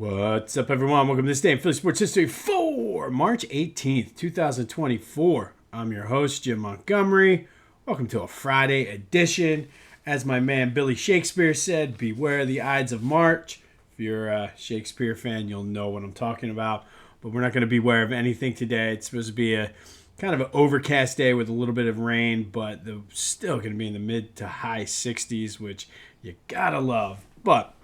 What's up, everyone? Welcome to this day in Philly Sports History for March 18th, 2024. I'm your host, Jim Montgomery. Welcome to a Friday edition. As my man Billy Shakespeare said, beware the Ides of March. If you're a Shakespeare fan, you'll know what I'm talking about. But we're not going to beware of anything today. It's supposed to be a kind of an overcast day with a little bit of rain, but they're still going to be in the mid to high 60s, which you gotta love. But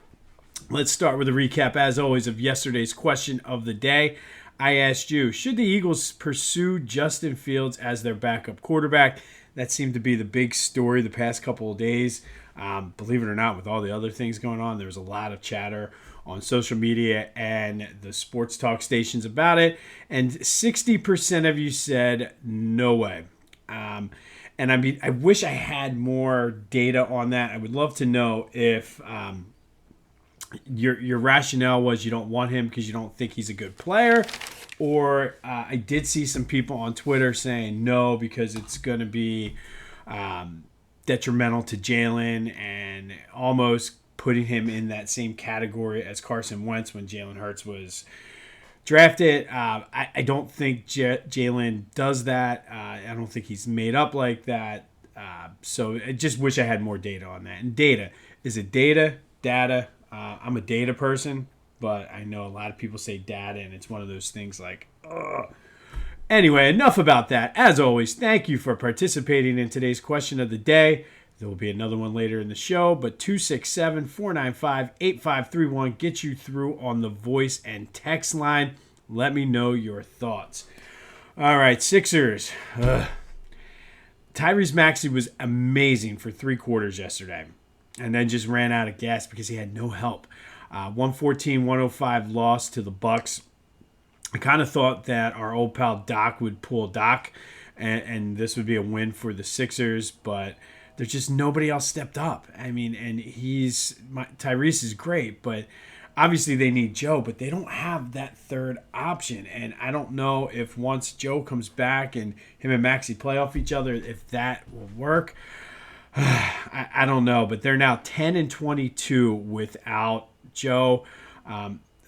let's start with a recap, as always, of yesterday's question of the day. I asked you, should the Eagles pursue Justin Fields as their backup quarterback? That seemed to be the big story the past couple of days. Believe it or not, with all the other things going on, there was a lot of chatter on social media and the sports talk stations about it. And 60% of you said, no way. And I mean, I wish I had more data on that. I would love to know if your rationale was you don't want him because you don't think he's a good player, or I did see some people on Twitter saying no because it's going to be detrimental to Jalen and almost putting him in that same category as Carson Wentz when Jalen Hurts was drafted. I don't think Jalen does that. I don't think he's made up like that. So I just wish I had more data on that. And data, is it data? I'm a data person, but I know a lot of people say data, and it's one of those things like, ugh. Anyway, enough about that. As always, thank you for participating in today's question of the day. There will be another one later in the show, but 267-495-8531 gets you through on the voice and text line. Let me know your thoughts. All right, Sixers. Tyrese Maxey was amazing for 3 quarters yesterday, and then just ran out of gas because he had no help. 114-105 loss to the Bucks. I kind of thought that our old pal Doc would pull Doc, and this would be a win for the Sixers, but there's just nobody else stepped up. I mean, and Tyrese is great, but obviously they need Joe, but they don't have that third option. And I don't know if once Joe comes back and him and Maxey play off each other, if that will work. I don't know, but they're now 10-22 without Joe.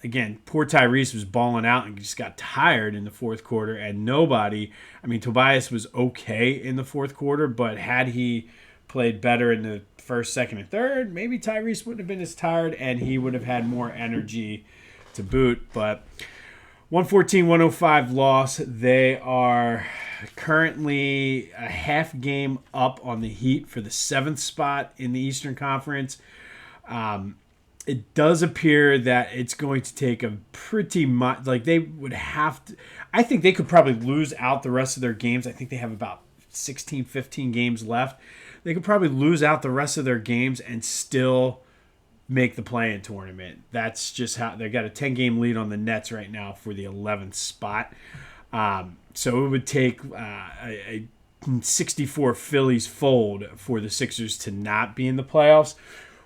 Again, poor Tyrese was balling out and just got tired in the fourth quarter, and Tobias was okay in the fourth quarter, but had he played better in the first, second, and third, maybe Tyrese wouldn't have been as tired and he would have had more energy to boot. But 114-105 loss. They are currently a half game up on the Heat for the 7th spot in the Eastern Conference. It does appear that it's going to take a pretty much, like they would have to, I think they could probably lose out the rest of their games. I think they have about 16, 15 games left. They could probably lose out the rest of their games and still make the play-in tournament. That's just how they got a 10-game lead on the Nets right now for the 11th spot. So it would take a 64 Phillies fold for the Sixers to not be in the playoffs,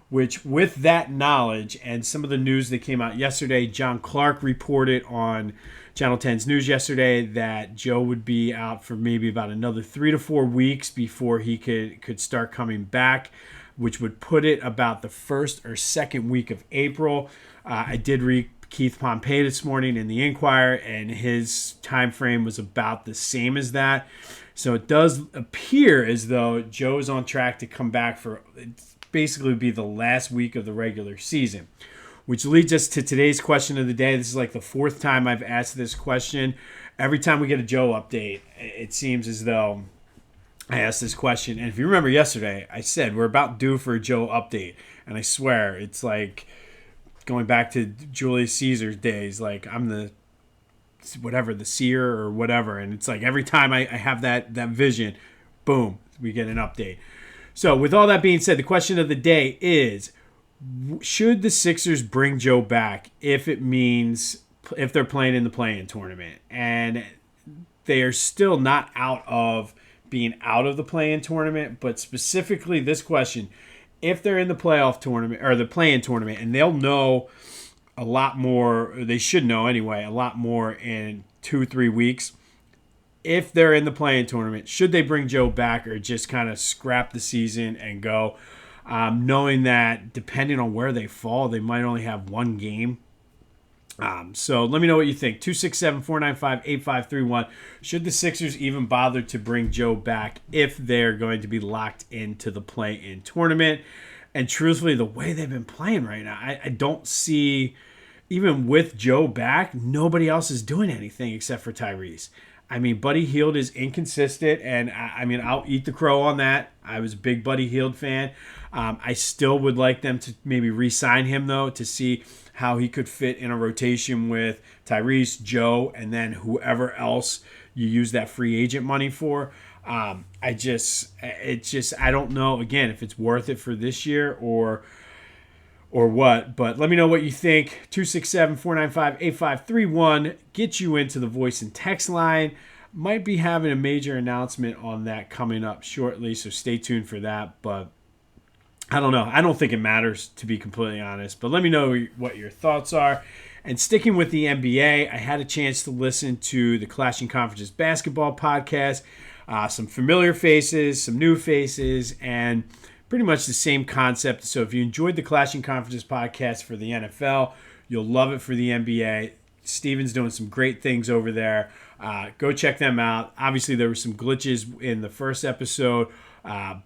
which with that knowledge and some of the news that came out yesterday, John Clark reported on Channel 10's news yesterday that Joe would be out for maybe about another 3 to 4 weeks before he could start coming back, which would put it about the first or second week of April. I did read Keith Pompey this morning in the Inquirer, and his time frame was about the same as that. So it does appear as though Joe is on track to come back for basically be the last week of the regular season, which leads us to today's question of the day. This is like the 4th time I've asked this question. Every time we get a Joe update, it seems as though I ask this question. And if you remember yesterday, I said we're about due for a Joe update. And I swear, it's like going back to Julius Caesar's days. Like I'm the seer or whatever. And it's like every time I have that vision, boom, we get an update. So with all that being said, the question of the day is, should the Sixers bring Joe back if they're playing in the play-in tournament? And they are still not out of being out of the play-in tournament, but specifically this question, if they're in the playoff tournament or the play-in tournament, and they'll know a lot more, or they should know anyway, a lot more in 2-3 weeks. If they're in the play-in tournament, should they bring Joe back or just kind of scrap the season and go, knowing that depending on where they fall, they might only have one game So let me know what you think. 267-495-8531. Should the Sixers even bother to bring Joe back if they're going to be locked into the play-in tournament? And truthfully, the way they've been playing right now, I don't see, even with Joe back, nobody else is doing anything except for Tyrese. I mean, Buddy Hield is inconsistent, and I mean, I'll eat the crow on that. I was a big Buddy Hield fan. I still would like them to maybe re-sign him, though, to see how he could fit in a rotation with Tyrese, Joe, and then whoever else you use that free agent money for. I don't know, again, if it's worth it for this year or what. But let me know what you think. 267-495-8531. Get you into the voice and text line. Might be having a major announcement on that coming up shortly, so stay tuned for that. But I don't know. I don't think it matters, to be completely honest. But let me know what your thoughts are. And sticking with the NBA, I had a chance to listen to the Clashing Conferences basketball podcast. Some familiar faces, some new faces, and pretty much the same concept. So if you enjoyed the Clashing Conferences podcast for the NFL, you'll love it for the NBA. Steven's doing some great things over there. Go check them out. Obviously, there were some glitches in the first episode,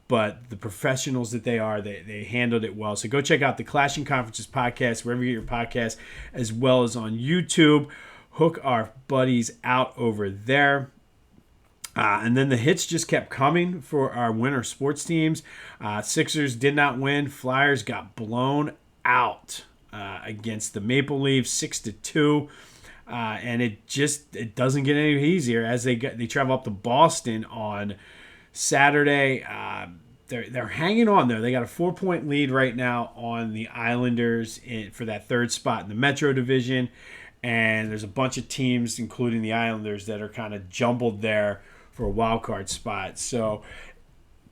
but the professionals that they are, they handled it well. So go check out the Clashing Conferences podcast, wherever you get your podcasts, as well as on YouTube. Hook our buddies out over there. And then the hits just kept coming for our winter sports teams. Sixers did not win. Flyers got blown out against the Maple Leafs 6-2. And it doesn't get any easier as they travel up to Boston on Saturday. They're hanging on there. They got a 4-point lead right now on the Islanders for that third spot in the Metro Division. And there's a bunch of teams, including the Islanders, that are kind of jumbled there for a wild card spot. So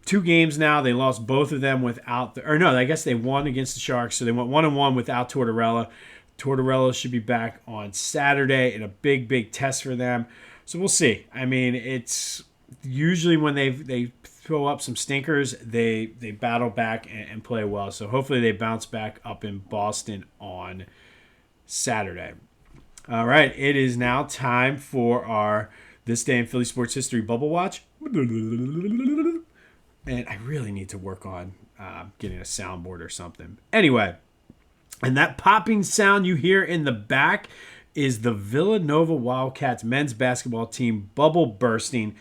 2 games now. They lost both of them without I guess they won against the Sharks. So they went 1-1 without Tortorella. Tortorella should be back on Saturday in a big, big test for them. So we'll see. I mean, it's usually when they throw up some stinkers, they battle back and play well. So hopefully they bounce back up in Boston on Saturday. All right, it is now time for our This Day in Philly Sports History Bubble Watch. And I really need to work on getting a soundboard or something. Anyway, and that popping sound you hear in the back is the Villanova Wildcats men's basketball team bubble bursting.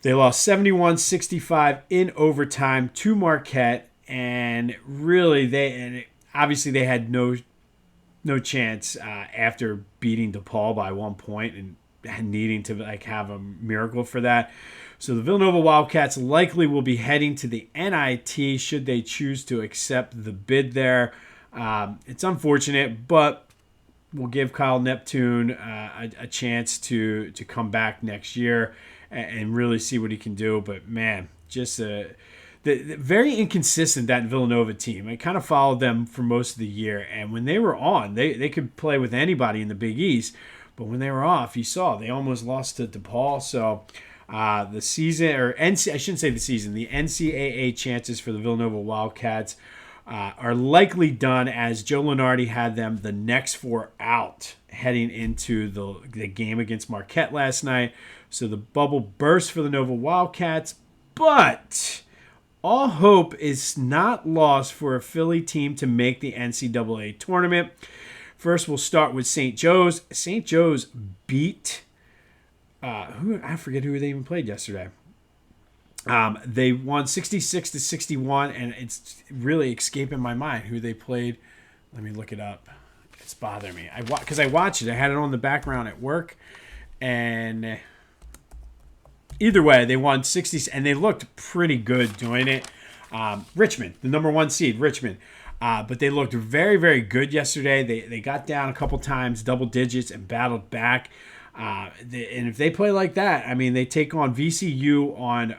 They lost 71-65 in overtime to Marquette, and really obviously they had no chance after beating DePaul by 1 point and needing to have a miracle for that. So the Villanova Wildcats likely will be heading to the NIT should they choose to accept the bid there. It's unfortunate, but we'll give Kyle Neptune a chance to come back next year and really see what he can do. But man, just the very inconsistent, that Villanova team. I kind of followed them for most of the year, and when they were on, they could play with anybody in the Big East. But when they were off, you saw they almost lost to DePaul. So the season, or I shouldn't say the season, the NCAA chances for the Villanova Wildcats are likely done, as Joe Lunardi had them the next 4 out heading into the game against Marquette last night. So the bubble burst for the Nova Wildcats, but all hope is not lost for a Philly team to make the NCAA tournament. First, we'll start with St. Joe's. St. Joe's beat I forget who they even played yesterday. They won 66-61, and it's really escaping my mind who they played. Let me look it up. It's bothering me. Because I watched it. I had it on the background at work, and either way, they won 60, and they looked pretty good doing it. Richmond, the number 1 seed, Richmond. But they looked very, very good yesterday. They got down a couple times, double digits, and battled back. And if they play like that, I mean, they take on VCU on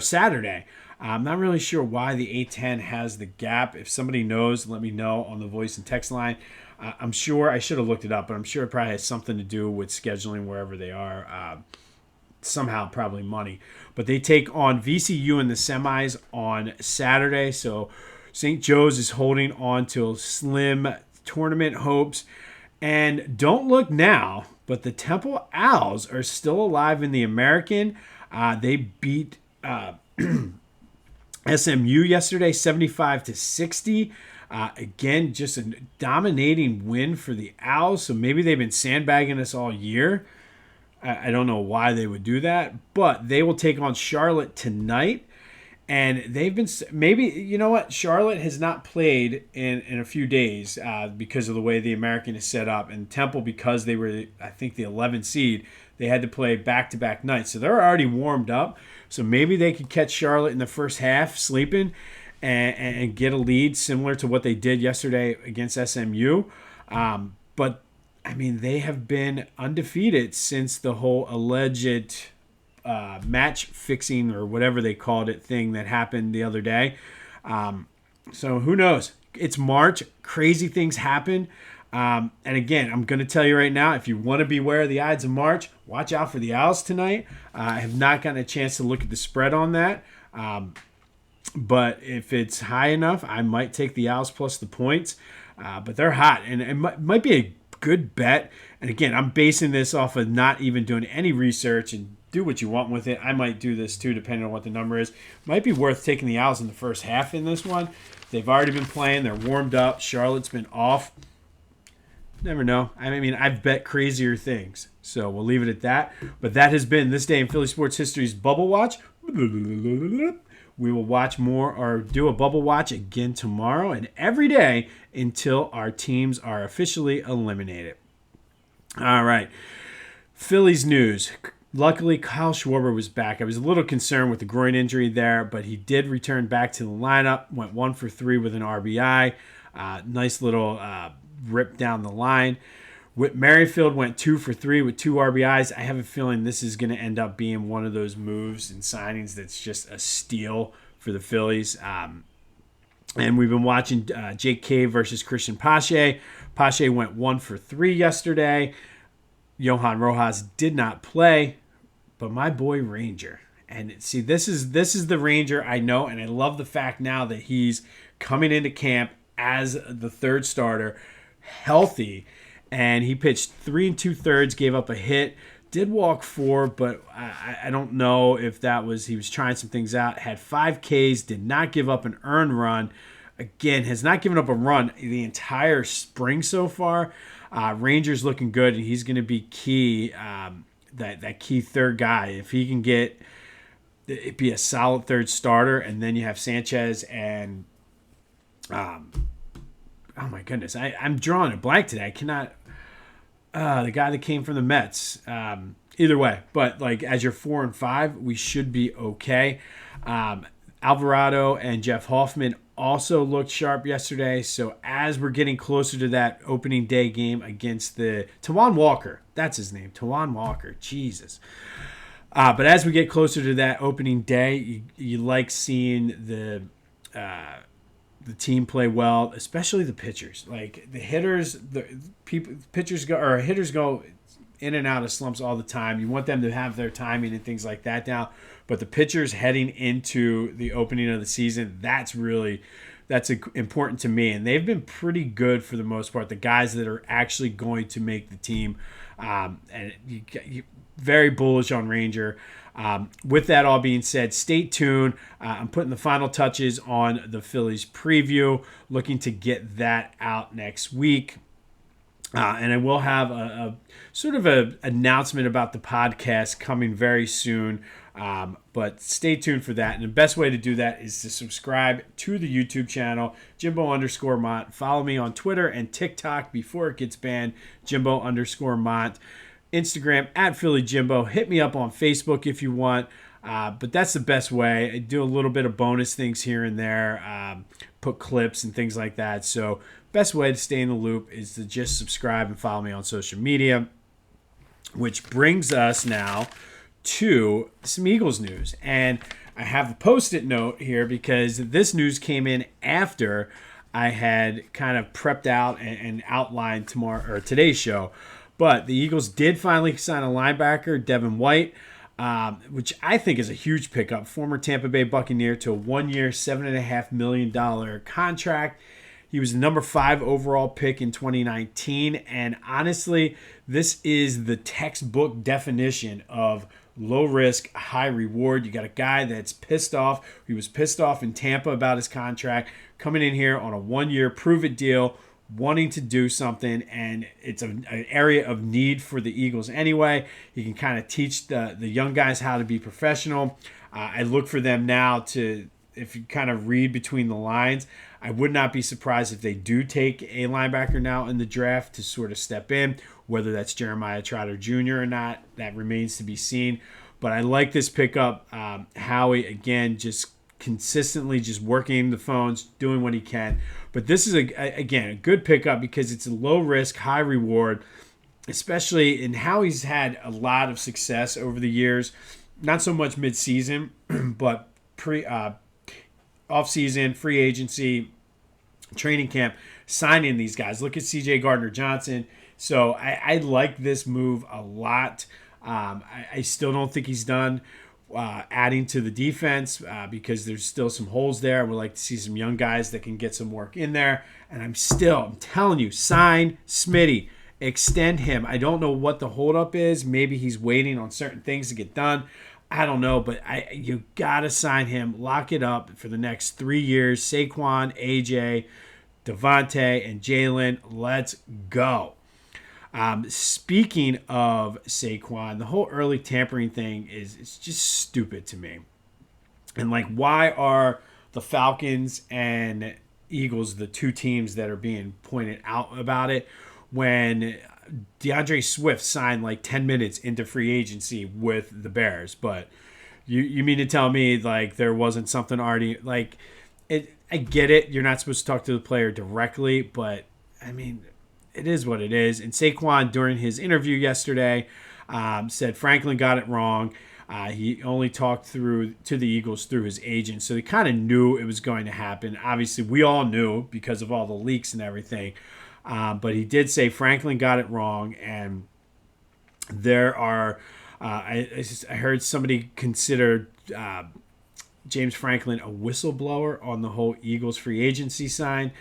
Saturday. I'm not really sure why the A10 has the gap. If somebody knows, let me know on the voice and text line. I'm sure I should have looked it up, but I'm sure it probably has something to do with scheduling wherever they are. Somehow, probably money. But they take on VCU in the semis on Saturday. So St. Joe's is holding on to slim tournament hopes. And don't look now, but the Temple Owls are still alive in the American. They beat SMU yesterday, 75-60. Again, just a dominating win for the Owls. So maybe they've been sandbagging us all year. I don't know why they would do that, but they will take on Charlotte tonight. And they've been, maybe, you know what? Charlotte has not played in a few days because of the way the American is set up. And Temple, because they were, I think, the 11th seed, they had to play back-to-back nights. So they're already warmed up. So maybe they could catch Charlotte in the first half sleeping and get a lead similar to what they did yesterday against SMU. But, I mean, they have been undefeated since the whole alleged match fixing or whatever they called it thing that happened the other day. So who knows? It's March. Crazy things happen. And again, I'm going to tell you right now, if you want to beware of the Ides of March, watch out for the Owls tonight. I have not gotten a chance to look at the spread on that. But if it's high enough, I might take the Owls plus the points. But they're hot, and it might be a good bet. And again, I'm basing this off of not even doing any research, and do what you want with it. I might do this too, depending on what the number is. Might be worth taking the Owls in the first half in this one. They've already been playing. They're warmed up. Charlotte's been off. Never know. I mean, I've bet crazier things. So we'll leave it at that. But that has been This Day in Philly Sports History's Bubble Watch. We will watch more or do a Bubble Watch again tomorrow and every day until our teams are officially eliminated. All right. Phillies news. Luckily, Kyle Schwarber was back. I was a little concerned with the groin injury there, but he did return back to the lineup. Went 1 for 3 with an RBI. Nice little rip down the line. Whit Merrifield went 2 for 3 with 2 RBIs. I have a feeling this is going to end up being one of those moves and signings that's just a steal for the Phillies. And we've been watching Jake Cave versus Christian Pache. Pache went 1 for 3 yesterday. Johan Rojas did not play, but my boy Ranger. And see, this is the Ranger I know, and I love the fact now that he's coming into camp as the third starter, healthy, and he pitched 3 2/3, gave up a hit, did walk 4, but I don't know if that was he was trying some things out. Had 5 Ks, did not give up an earned run. Again, has not given up a run the entire spring so far. Ranger's looking good, and he's going to be key, that key third guy. If he can get it, be a solid third starter, and then you have Sanchez and, oh my goodness, I'm drawing a blank today. I cannot, the guy that came from the Mets. Either way, but like as your 4 and 5, we should be okay. Alvarado and Jeff Hoffman also looked sharp yesterday. So as we're getting closer to that opening day game against the Tawan Walker, that's his name, Tawan Walker, Jesus. But as we get closer to that opening day, you like seeing the team play well, especially the pitchers. Like the hitters, hitters go in and out of slumps all the time. You want them to have their timing and things like that now. But the pitchers heading into the opening of the season, that's important to me. And they've been pretty good for the most part, the guys that are actually going to make the team. And very bullish on Ranger. With that all being said, stay tuned. I'm putting the final touches on the Phillies preview, looking to get that out next week. And I will have a sort of an announcement about the podcast coming very soon. But stay tuned for that. And the best way to do that is to subscribe to the YouTube channel, Jimbo_Mont. Follow me on Twitter and TikTok before it gets banned, Jimbo_Mont. Instagram at Philly Jimbo. Hit me up on Facebook if you want. But that's the best way. I do a little bit of bonus things here and there, put clips and things like that. So best way to stay in the loop is to just subscribe and follow me on social media. Which brings us now to some Eagles news. And I have a Post-it note here because this news came in after I had kind of prepped out and outlined today's show. But the Eagles did finally sign a linebacker, Devin White, which I think is a huge pickup. Former Tampa Bay Buccaneer to a 1-year, $7.5 million contract. He was the number 5 overall pick in 2019. And honestly, this is the textbook definition of low risk, high reward. You got a guy that's pissed off. He was pissed off in Tampa about his contract, coming in here on a 1-year prove-it deal, wanting to do something, and it's an area of need for the Eagles anyway. He can kind of teach the young guys how to be professional. I look for them now to, if you kind of read between the lines, I would not be surprised if they do take a linebacker now in the draft to sort of step in. Whether that's Jeremiah Trotter Jr. or not, that remains to be seen. But I like this pickup. Howie, again, just consistently just working the phones, doing what he can. But this is, again, a good pickup because it's a low risk, high reward, especially in how he's had a lot of success over the years. Not so much mid-season, but off-season, free agency, training camp, signing these guys. Look at C.J. Gardner-Johnson. So I like this move a lot. I still don't think he's done adding to the defense because there's still some holes there. I would like to see some young guys that can get some work in there. And I'm telling you, sign Smitty. Extend him. I don't know what the holdup is. Maybe he's waiting on certain things to get done. I don't know, but you got to sign him. Lock it up for the next 3 years. Saquon, AJ, Devontae, and Jalen. Let's go. Speaking of Saquon, the whole early tampering thing it's just stupid to me. And like, why are the Falcons and Eagles the two teams that are being pointed out about it when DeAndre Swift signed like 10 minutes into free agency with the Bears? But you mean to tell me like there wasn't something already like it? I get it. You're not supposed to talk to the player directly, but I mean, it is what it is. And Saquon, during his interview yesterday, said Franklin got it wrong. He only talked to the Eagles through his agent, so he kind of knew it was going to happen. Obviously, we all knew because of all the leaks and everything. But he did say Franklin got it wrong, and there are I heard somebody consider James Franklin a whistleblower on the whole Eagles free agency signing.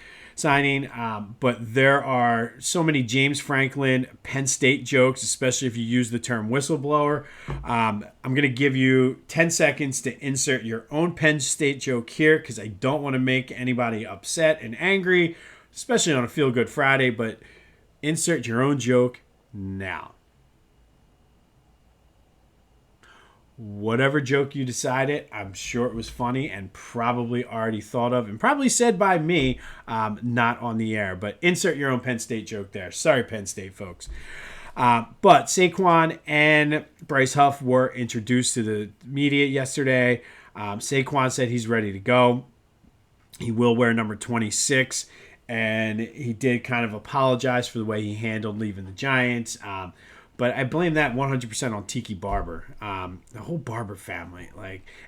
But there are so many James Franklin Penn State jokes, especially if you use the term whistleblower. I'm going to give you 10 seconds to insert your own Penn State joke here because I don't want to make anybody upset and angry, especially on a Feel Good Friday, but insert your own joke now. Whatever joke you decided, I'm sure it was funny and probably already thought of and probably said by me, not on the air. But insert your own Penn State joke there. Sorry, Penn State folks. But Saquon and Bryce Huff were introduced to the media yesterday. Saquon said he's ready to go. He will wear number 26. And he did kind of apologize for the way he handled leaving the Giants. But I blame that 100% on Tiki Barber, the whole Barber family.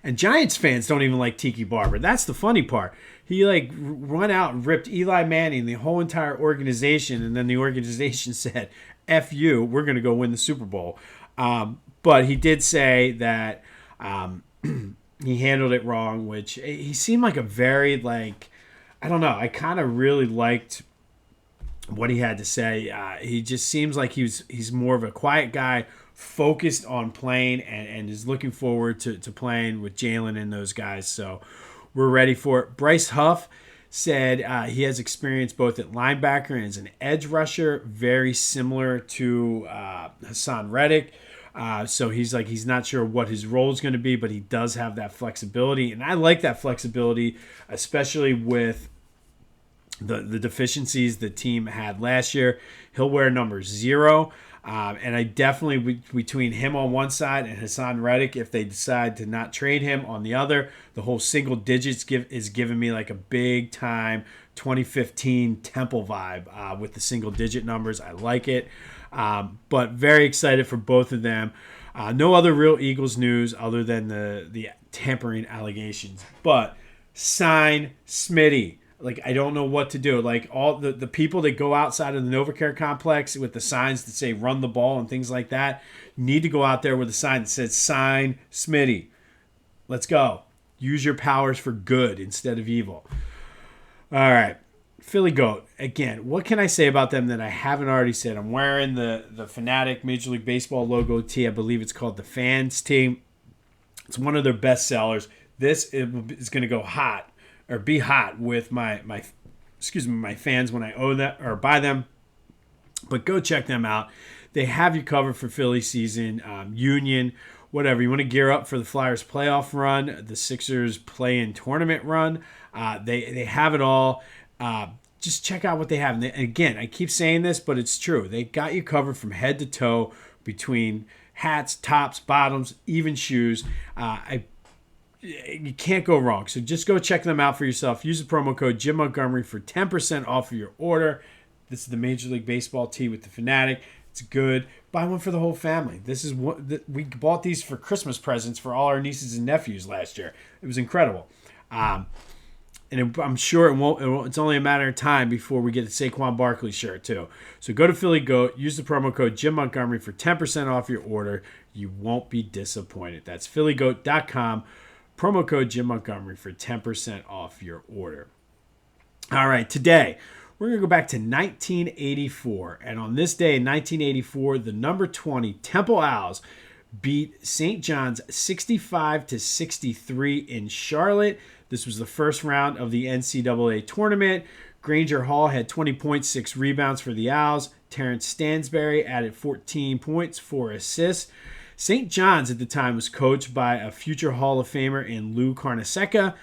And Giants fans don't even like Tiki Barber. That's the funny part. He went out and ripped Eli Manning, the whole entire organization, and then the organization said, "F you, we're going to go win the Super Bowl." But he did say that he handled it wrong, which he seemed like a very I don't know. I kind of really liked what he had to say. He just seems like he's more of a quiet guy, focused on playing, and is looking forward to playing with Jalen and those guys. So we're ready for it. Bryce Huff said he has experience both at linebacker and as an edge rusher, very similar to Hassan Reddick. So he's not sure what his role is going to be, but he does have that flexibility. And I like that flexibility, especially with the deficiencies the team had last year. He'll wear number 0. And I definitely, between him on one side and Hassan Reddick, if they decide to not trade him on the other, the whole single digits is giving me like a big time 2015 Temple vibe with the single digit numbers. I like it. But very excited for both of them. No other real Eagles news other than the tampering allegations. But sign Smitty. I don't know what to do. All the people that go outside of the NovaCare complex with the signs that say run the ball and things like that need to go out there with a sign that says sign Smitty. Let's go. Use your powers for good instead of evil. All right. Philly Goat. Again, what can I say about them that I haven't already said? I'm wearing the Fanatic Major League Baseball logo tee. I believe it's called the Fans tee. It's one of their best sellers. This is going to go hot or be hot with my fans when I own that or buy them. But go check them out. They have you covered for Philly season, Union, whatever. You want to gear up for the Flyers playoff run, the Sixers play-in tournament run. They have it all. Just check out what they have. And again, I keep saying this, but it's true. They got you covered from head to toe between hats, tops, bottoms, even shoes. You can't go wrong. So just go check them out for yourself. Use the promo code Jim Montgomery for 10% off of your order. This is the Major League Baseball tee with the Fanatic. It's good. Buy one for the whole family. This is what we bought these for Christmas presents for all our nieces and nephews last year. It was incredible. I'm sure it's only a matter of time before we get a Saquon Barkley shirt too. So go to Philly Goat. Use the promo code Jim Montgomery for 10% off your order. You won't be disappointed. That's phillygoat.com. Promo code Jim Montgomery for 10% off your order. All right, today we're going to go back to 1984. And on this day in 1984, the number 20 Temple Owls beat St. John's 65-63 in Charlotte. This was the first round of the NCAA Tournament. Granger Hall had 20 points, 6 rebounds for the Owls. Terrence Stansberry added 14 points, 4 assists. St. John's at the time was coached by a future Hall of Famer in Lou Carnesecca,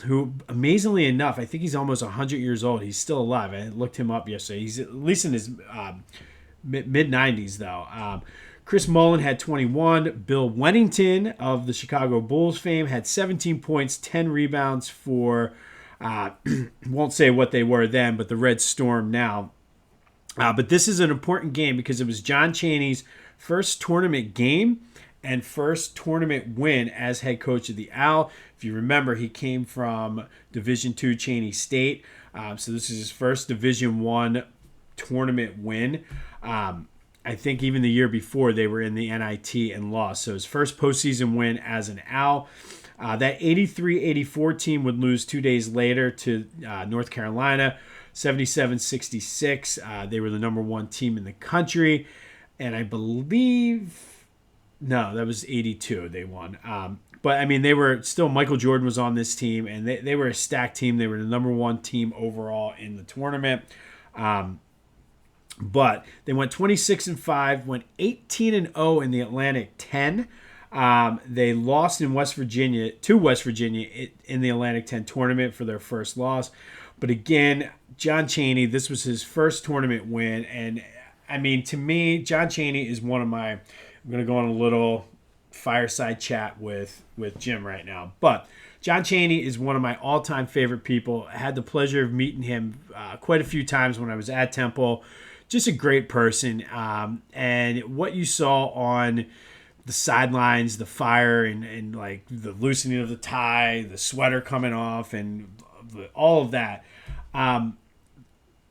who, amazingly enough, I think he's almost 100 years old. He's still alive. I looked him up yesterday. He's at least in his mid-90s, though. Chris Mullen had 21. Bill Wennington of the Chicago Bulls fame had 17 points, 10 rebounds for, won't say what they were then, but the Red Storm now. But this is an important game because it was John Chaney's first tournament game and first tournament win as head coach of the Owl. If you remember, he came from Division II Chaney State. So this is his first Division I tournament win. I think even the year before they were in the NIT and lost. So his first postseason win as an Owl. That 83-84 team would lose 2 days later to North Carolina, 77-66. They were the number 1 team in the country. And I believe, no, that was 82 they won. But, I mean, they were still, Michael Jordan was on this team, and they were a stacked team. They were the number 1 team overall in the tournament. But they went 26-5, went 18-0 in the Atlantic 10. They lost in West Virginia to West Virginia in the Atlantic 10 tournament for their first loss. But again, John Chaney, this was his first tournament win. And I mean, to me, John Chaney is one of my, I'm going to go on a little fireside chat with Jim right now. But John Chaney is one of my all-time favorite people. I had the pleasure of meeting him quite a few times when I was at Temple. Just a great person. And what you saw on the sidelines, the fire and like the loosening of the tie, the sweater coming off, and all of that.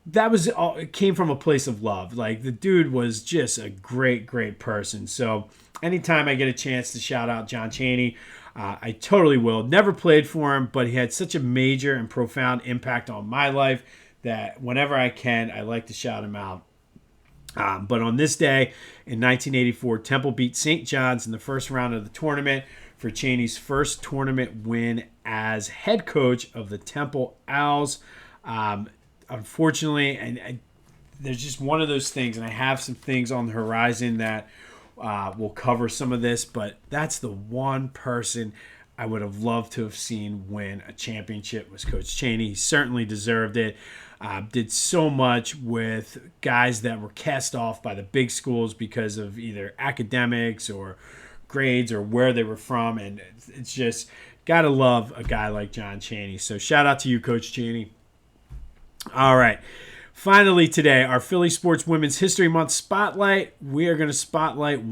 That was all, it came from a place of love. Like, the dude was just a great, great person. So anytime I get a chance to shout out John Chaney, I totally will. Never played for him, but he had such a major and profound impact on my life that whenever I can, I like to shout him out. But on this day in 1984, Temple beat St. John's in the first round of the tournament for Chaney's first tournament win as head coach of the Temple Owls. Unfortunately, and there's just one of those things, and I have some things on the horizon that will cover some of this, but that's the one person I would have loved to have seen win a championship was Coach Chaney. He certainly deserved it. Did so much with guys that were cast off by the big schools because of either academics or grades or where they were from, and it's just got to love a guy like John Chaney. So shout out to you, Coach Chaney. All right. Finally today, our Philly Sports Women's History Month Spotlight. We are going to spotlight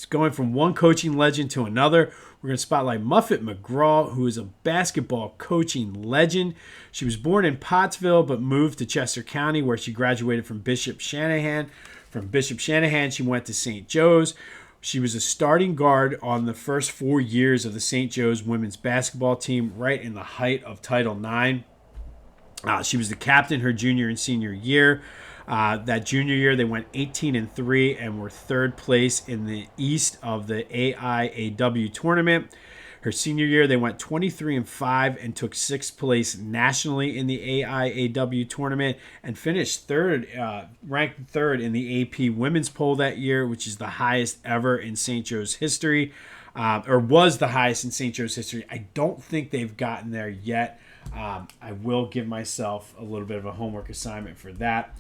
going from one coaching legend to another. We're going to spotlight Muffet McGraw, who is a basketball coaching legend. She was born in Pottsville, but moved to Chester County, where she graduated from Bishop Shanahan. From Bishop Shanahan, she went to St. Joe's. She was a starting guard on the first 4 years of the St. Joe's women's basketball team, right in the height of Title IX. She was the captain her junior and senior year. That junior year, they went 18-3 and were third place in the East of the AIAW tournament. Her senior year, they went 23-5 and took sixth place nationally in the AIAW tournament and finished third, ranked third in the AP women's poll that year, which is the highest ever in St. Joe's history, or was the highest in St. Joe's history. I don't think they've gotten there yet. I will give myself a little bit of a homework assignment for that.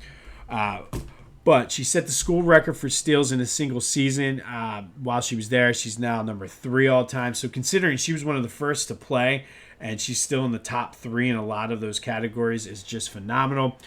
But she set the school record for steals in a single season while she was there. She's now number 3 all time. So considering she was one of the first to play and she's still in the top 3 in a lot of those categories is just phenomenal.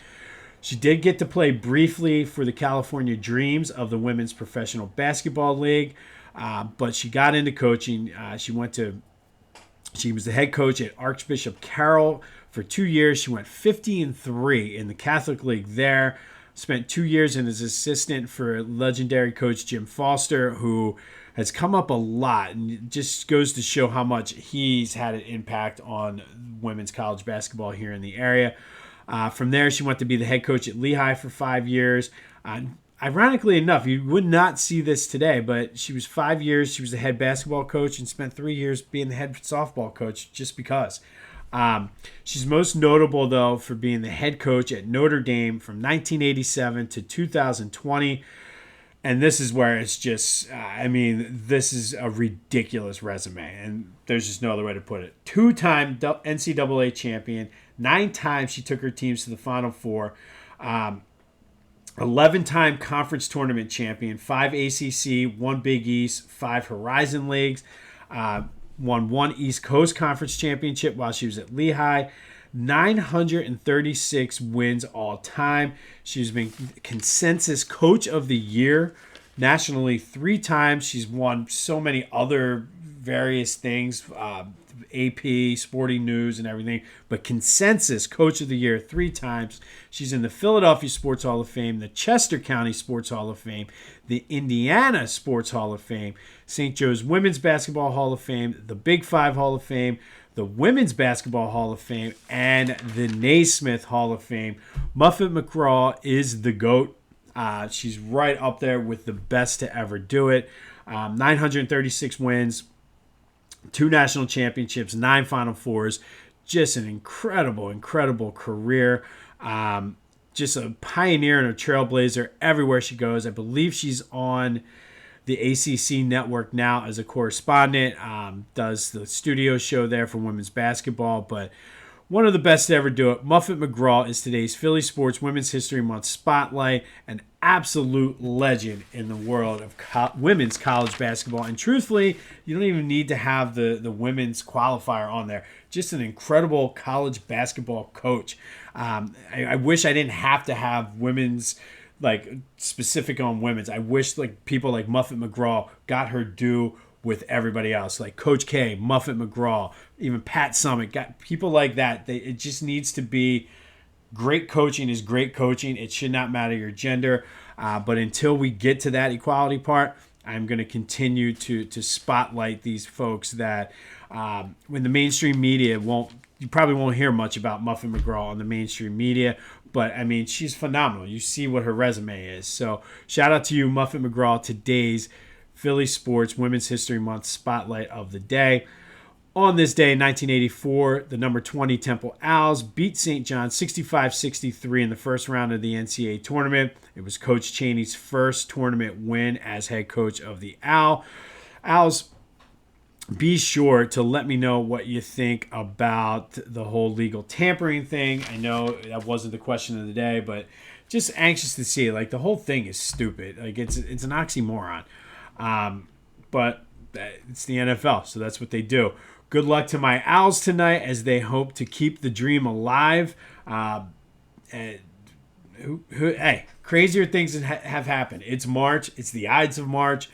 She did get to play briefly for the California Dreams of the Women's Professional Basketball League, but she got into coaching. She was the head coach at Archbishop Carroll for 2 years. She went 50-3 in the Catholic League there. Spent 2 years in as assistant for legendary coach Jim Foster, who has come up a lot, and it just goes to show how much he's had an impact on women's college basketball here in the area. From there, she went to be the head coach at Lehigh for 5 years. Ironically enough, you would not see this today, but she was 5 years. She was the head basketball coach and spent 3 years being the head softball coach just because. She's most notable, though, for being the head coach at Notre Dame from 1987 to 2020. And this is where it's just, this is a ridiculous resume. And there's just no other way to put it. 2-time NCAA champion. 9 times she took her teams to the Final Four. 11-time conference tournament champion. 5 ACC, 1 Big East, 5 Horizon Leagues. Won 1 East Coast Conference championship while she was at Lehigh. 936 wins all time. She's been consensus coach of the year nationally 3 times. She's won so many other various things, AP, Sporting News, and everything. But consensus coach of the year 3 times. She's in the Philadelphia Sports Hall of Fame, the Chester County Sports Hall of Fame, the Indiana Sports Hall of Fame, St. Joe's Women's Basketball Hall of Fame, the Big 5 Hall of Fame, the Women's Basketball Hall of Fame, and the Naismith Hall of Fame. Muffet McGraw is the GOAT. She's right up there with the best to ever do it. 936 wins, 2 national championships, 9 Final Fours. Just an incredible career. Just a pioneer and a trailblazer everywhere she goes. I believe she's on the ACC network now as a correspondent. Does the studio show there for women's basketball, but one of the best to ever do it. Muffet McGraw is today's Philly Sports Women's History Month Spotlight, an absolute legend in the world of women's college basketball. And truthfully, you don't even need to have the women's qualifier on there. Just an incredible college basketball coach. I wish I didn't have to have women's, specific on women's. I wish people like Muffet McGraw got her due with everybody else, like Coach K, Muffet McGraw, even Pat Summitt, got people like that. It just needs to be great coaching is great coaching. It should not matter your gender. But until we get to that equality part, I'm going to continue to spotlight these folks that when the mainstream media you probably won't hear much about Muffet McGraw on the mainstream media. But, she's phenomenal. You see what her resume is. So shout out to you, Muffet McGraw, today's Philly Sports Women's History Month Spotlight of the Day. On this day in 1984, the number 20 Temple Owls beat St. John 65-63 in the first round of the NCAA Tournament. It was Coach Chaney's first tournament win as head coach of the Owls. Be sure to let me know what you think about the whole legal tampering thing. I know that wasn't the question of the day, but just anxious to see. The whole thing is stupid. It's an oxymoron. But it's the NFL, so that's what they do. Good luck to my Owls tonight as they hope to keep the dream alive. Hey, crazier things have happened. It's March. It's the Ides of March.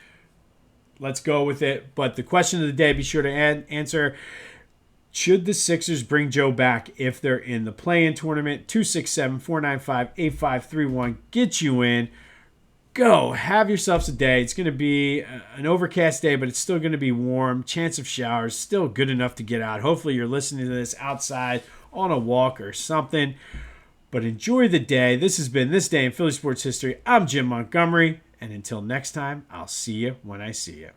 Let's go with it. But the question of the day, be sure to answer. Should the Sixers bring Joe back if they're in the play-in tournament? 267-495-8531. Get you in. Go. Have yourselves a day. It's going to be an overcast day, but it's still going to be warm. Chance of showers. Still good enough to get out. Hopefully you're listening to this outside on a walk or something. But enjoy the day. This has been This Day in Philly Sports History. I'm Jim Montgomery. And until next time, I'll see you when I see you.